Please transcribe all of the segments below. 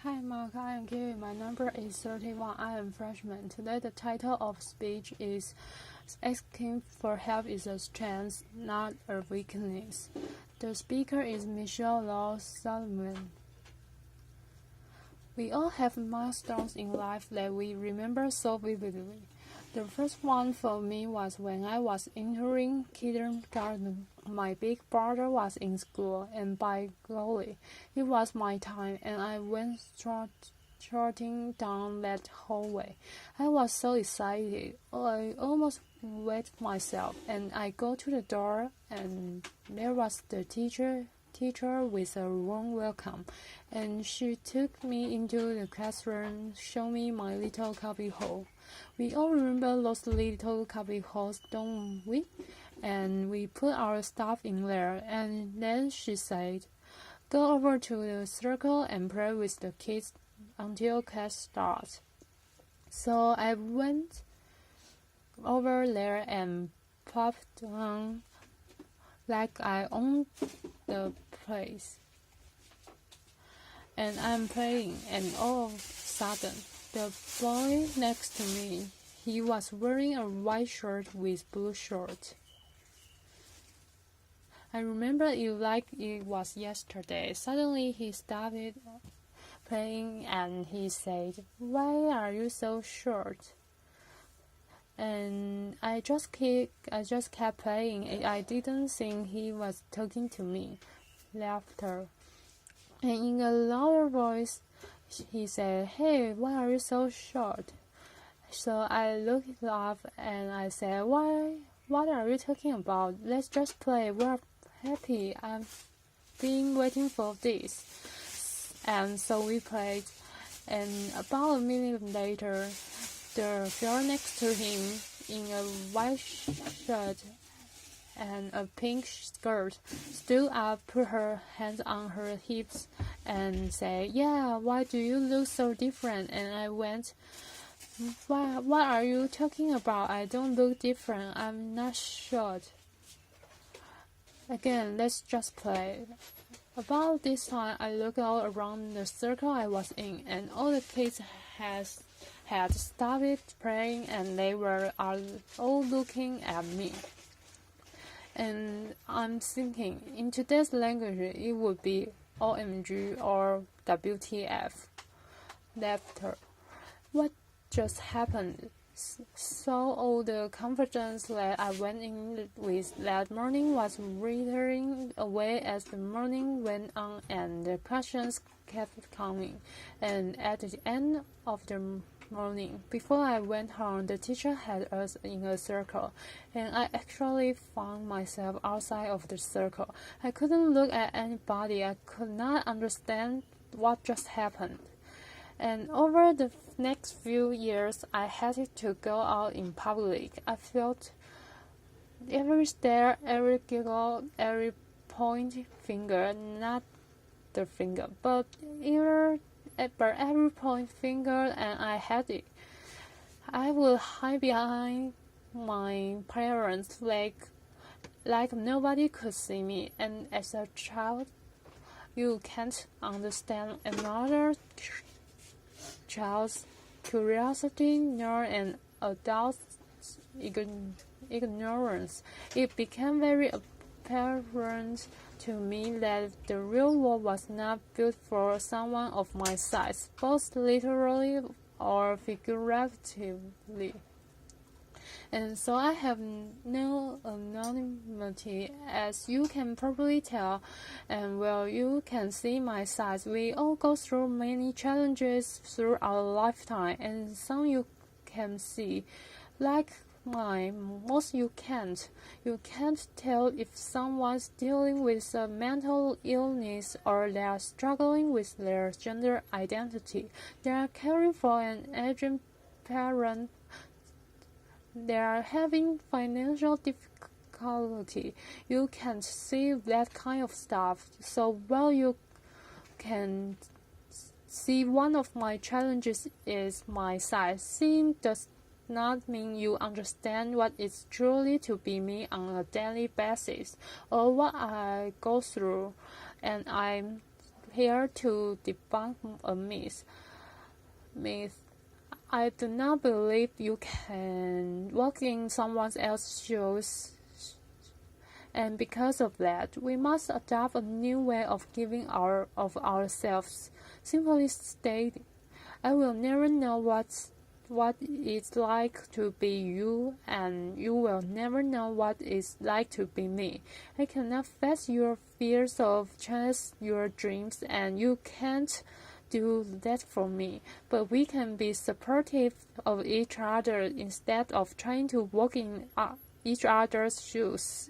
Hi Mark, I am Kiwi. My number is 31. I am freshman. Today the title of speech is Asking for help is a strength, not a weakness. The speaker is Michelle Sullivan. We all have milestones in life that we remember so vividly. The first one for me was when I was entering kindergarten. My big brother was in school, and by golly, it was my time, and I went trotting down that hallway. I was so excited, I almost wet myself, and I go to the door, and there was the teacher with a warm welcome, and she took me into the classroom, showed me my little cubby hole. We all remember those little cubby holes, don't we? And we put our stuff in there, and then she said, "Go over to the circle and play with the kids until class starts." So I went over there and plopped down like I owned the place. And I'm playing, and all of a sudden, the boy next to me, he was wearing a white shirt with blue shorts. I remember it like it was yesterday. Suddenly he started playing and he said, "Why are you so short?" And I just kept playing. I didn't think he was talking to me. Laughter. And in a louder voice, he said, "Hey, why are you so short?" So I looked up and I said, What are you talking about? Let's just play. We're happy. I've been waiting for this." And so we played. And about a minute later, the girl next to him in a white shirt and a pink skirt stood up, put her hands on her hips, and said, "Yeah, why do you look so different?" And I went, What are you talking about? I don't look different. I'm not short." Again, let's just play. About this time, I looked all around the circle I was in, and all the kids had stopped playing, and they were all looking at me. And I'm thinking, in today's language, it would be OMG or WTF. Laughter. What just happened? So all the confidence that I went in with that morning was withering away as the morning went on and the questions kept coming. And at the end of the morning, before I went home, the teacher had us in a circle, and I actually found myself outside of the circle. I couldn't look at anybody. I could not understand what just happened. And over the next few years, I had to go out in public. I felt every stare, every giggle, every point finger, not the finger, but every point finger, and I had it. I would hide behind my parents' like nobody could see me. And as a child, you can't understand another child's curiosity nor an adult's ignorance. It became very apparent to me that the real world was not built for someone of my size, both literally or figuratively. And so I have no anonymity, as you can probably tell, and well, you can see my size. We all go through many challenges through our lifetime, and some you can see, like mine, most you can't. You can't tell if someone's dealing with a mental illness or they are struggling with their gender identity. They are caring for an aging parent. They are having financial difficulty. You can't see that kind of stuff. So while you can see one of my challenges is my size, seeing does not mean you understand what it's truly to be me on a daily basis or what I go through. And I'm here to debunk a myth. I do not believe you can walk in someone else's shoes, and because of that, we must adopt a new way of giving of ourselves. Simply stated, I will never know what it's like to be you, and you will never know what it's like to be me. I cannot face your fears or chase your dreams, and you can't do that for me. But we can be supportive of each other instead of trying to walk in each other's shoes.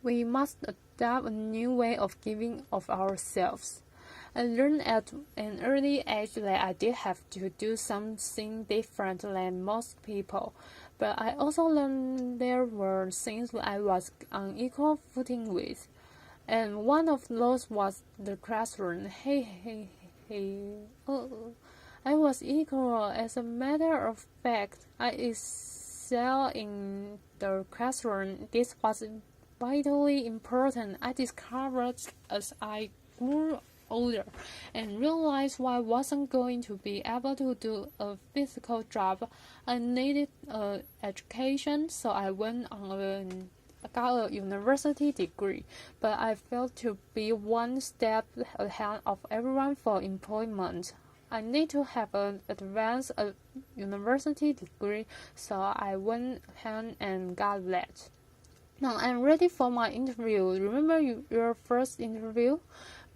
We must adopt a new way of giving of ourselves. I learned at an early age that I did have to do something different than most people, but I also learned there were things I was on equal footing with, and one of those was the classroom. I was equal. As a matter of fact, I excel in the classroom. This was vitally important. I discovered as I grew older and realized why I wasn't going to be able to do a physical job. I needed education, so I got a university degree, but I failed to be one step ahead of everyone for employment. I need to have an advanced university degree, so I went ahead and got that. Now I'm ready for my interview. Remember your first interview?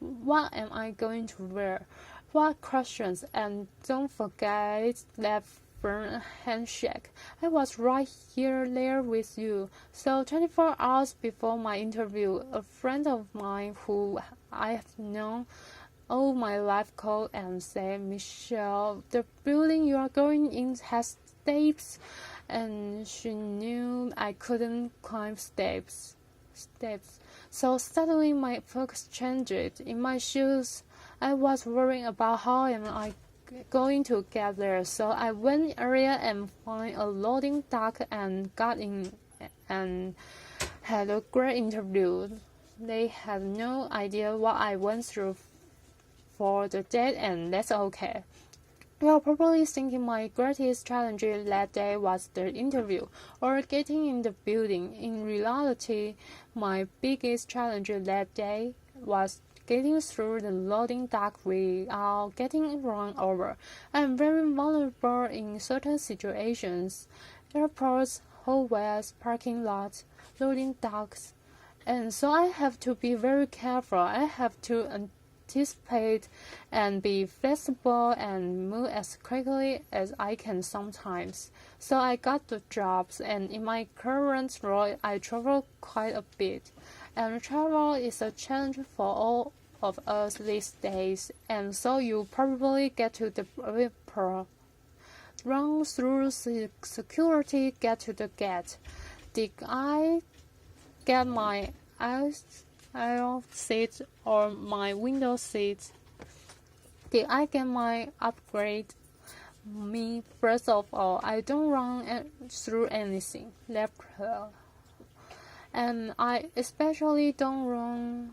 What am I going to wear? What questions? And don't forget that firm handshake. I was right there with you. So 24 hours before my interview, a friend of mine who I have known all my life called and said, "Michelle, the building you are going in has steps," and she knew I couldn't climb steps. So suddenly my focus changed. In my shoes, I was worrying about how am I going to get there. So I went earlier and found a loading dock and got in and had a great interview. They had no idea what I went through for the day, and that's okay. You are probably thinking my greatest challenge that day was the interview or getting in the building. In reality, my biggest challenge that day was getting through the loading dock without getting run over. I am very vulnerable in certain situations: airports, hallways, parking lots, loading docks, and so I have to be very careful. I have to anticipate and be flexible and move as quickly as I can sometimes. So I got the jobs, and in my current role I travel quite a bit, and travel is a challenge for all of us these days, and so you probably get to the airport, run through security, get to the gate. Did I get my aisle seat or my window seat? Did I get my upgrade? Me, first of all, I don't run through anything left, and I especially don't run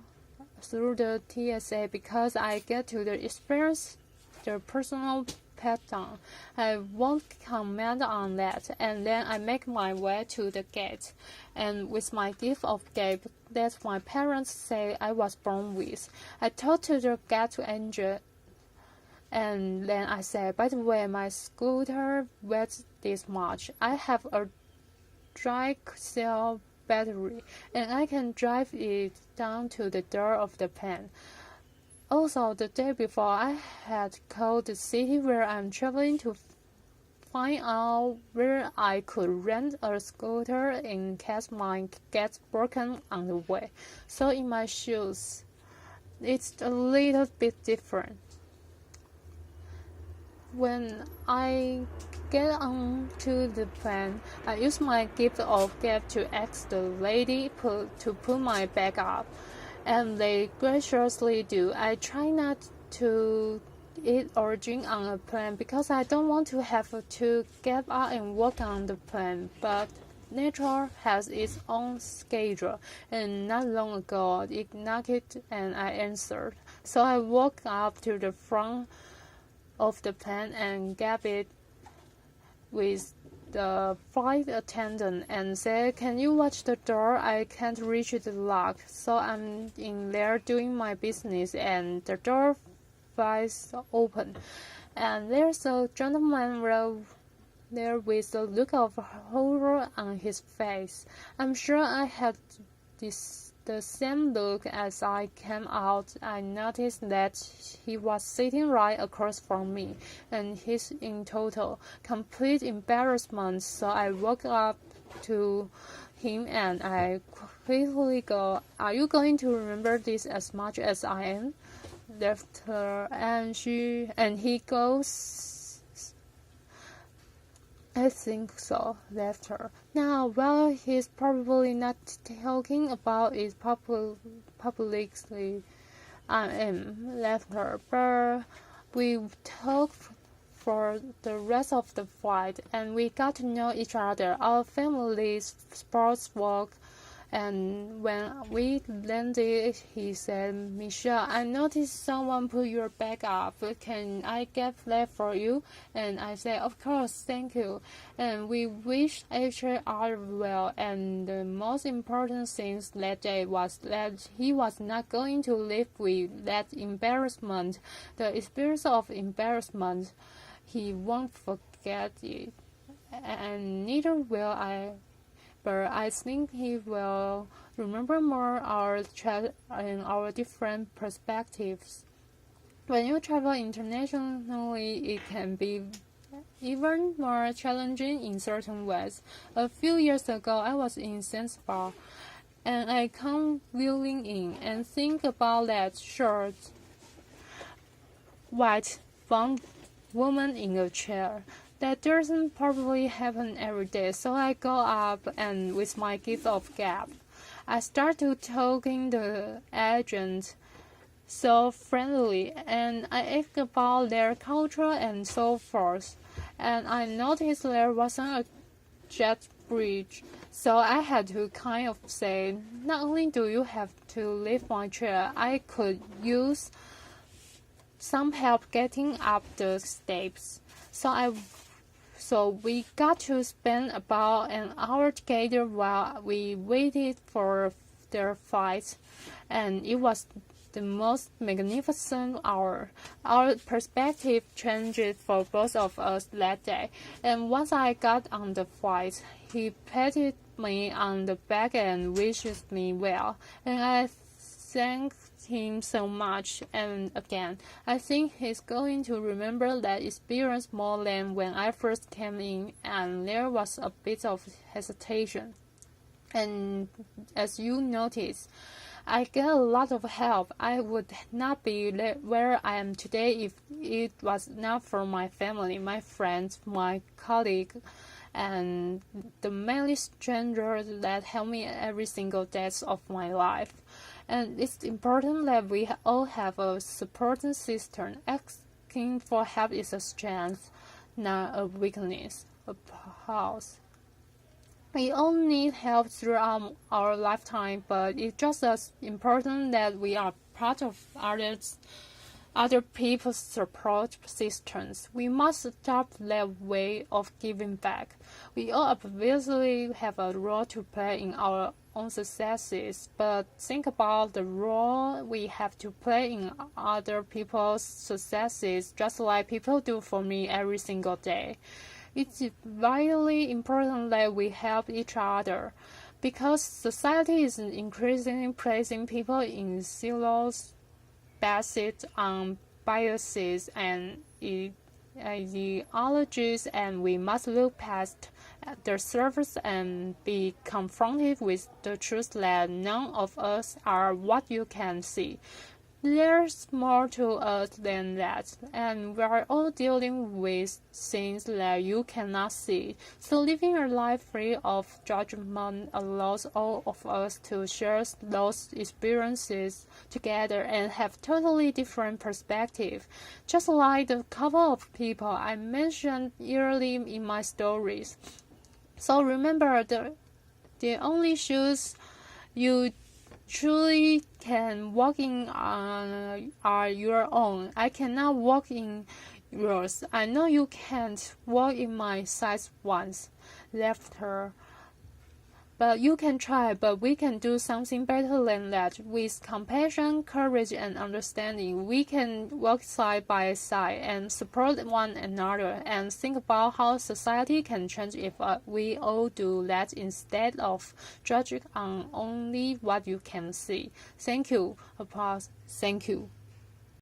through the TSA because I get to the experience the personal pat down. I won't comment on that, and then I make my way to the gate, and with my gift of gab that my parents say I was born with, I talk to the gate angel, and then I say, "By the way, my scooter weighs this much. I have a dry cell battery, and I can drive it down to the door of the plane." Also, the day before, I had called the city where I'm traveling to find out where I could rent a scooter in case mine gets broken on the way. So in my shoes, it's a little bit different. When I get onto the plane, I use my gift of gab to ask the lady to put my bag up, and they graciously do. I try not to eat or drink on a plane because I don't want to have to get out and walk on the plane, but nature has its own schedule, and not long ago it knocked and I answered. So I walked up to the front of the plane and gave it with the flight attendant and said, "Can you watch the door? I can't reach the lock." So I'm in there doing my business, and the door flies open, and there's a gentleman there with a look of horror on his face. I'm sure I had the same look as I came out. I noticed that he was sitting right across from me, and he's in total, complete embarrassment. So I walked up to him and I quickly go, "Are you going to remember this as much as I am?" Left her, and he goes, "I think so," left her. Now, well, he's probably not talking about it publicly. I am, left her, but we talked for the rest of the flight, and we got to know each other, our families, sports work. And when we landed, he said, "Michelle, I noticed someone put your bag up. Can I get that for you?" And I said, "Of course, thank you." And we wished each other well. And the most important thing that day was that he was not going to live with that embarrassment. The experience of embarrassment, he won't forget it. And neither will I. But I think he will remember more our chat and our different perspectives. When you travel internationally, it can be even more challenging in certain ways. A few years ago, I was in Zanzibar, and I come wheeling in and think about that short, white, blonde woman in a chair. That doesn't probably happen every day, so I go up and with my gift of gab, I start to talking the agent so friendly, and I ask about their culture and so forth. And I noticed there wasn't a jet bridge, so I had to kind of say, "Not only do you have to lift my chair, I could use some help getting up the steps." So we got to spend about an hour together while we waited for their flight, and it was the most magnificent hour. Our perspective changed for both of us that day, and once I got on the flight, he patted me on the back and wishes me well, and I thanked him so much. And again, I think he's going to remember that experience more than when I first came in, and there was a bit of hesitation. And as you notice, I get a lot of help. I would not be where I am today if it was not for my family, my friends, my colleague, and the many strangers that help me every single day of my life. And it's important that we all have a supporting system. Asking for help is a strength, not a weakness, a pause. We all need help throughout our lifetime, but it's just as important that we are part of other people's support systems. We must adopt that way of giving back. We all obviously have a role to play in our own successes, but think about the role we have to play in other people's successes, just like people do for me every single day. It's vitally important that we help each other, because society is increasingly placing people in silos based on biases and ideologies, and we must look past the surface and be confronted with the truth that none of us are what you can see. There's more to us than that, and we're all dealing with things that you cannot see. So living a life free of judgment allows all of us to share those experiences together and have totally different perspectives. Just like the couple of people I mentioned early in my stories. So remember, the only shoes you truly can walk in are your own. I cannot walk in yours. I know you can't walk in my size once. Left her. But you can try, but we can do something better than that. With compassion, courage, and understanding, we can walk side by side and support one another and think about how society can change if we all do that instead of judging on only what you can see. Thank you. Applause. Thank you.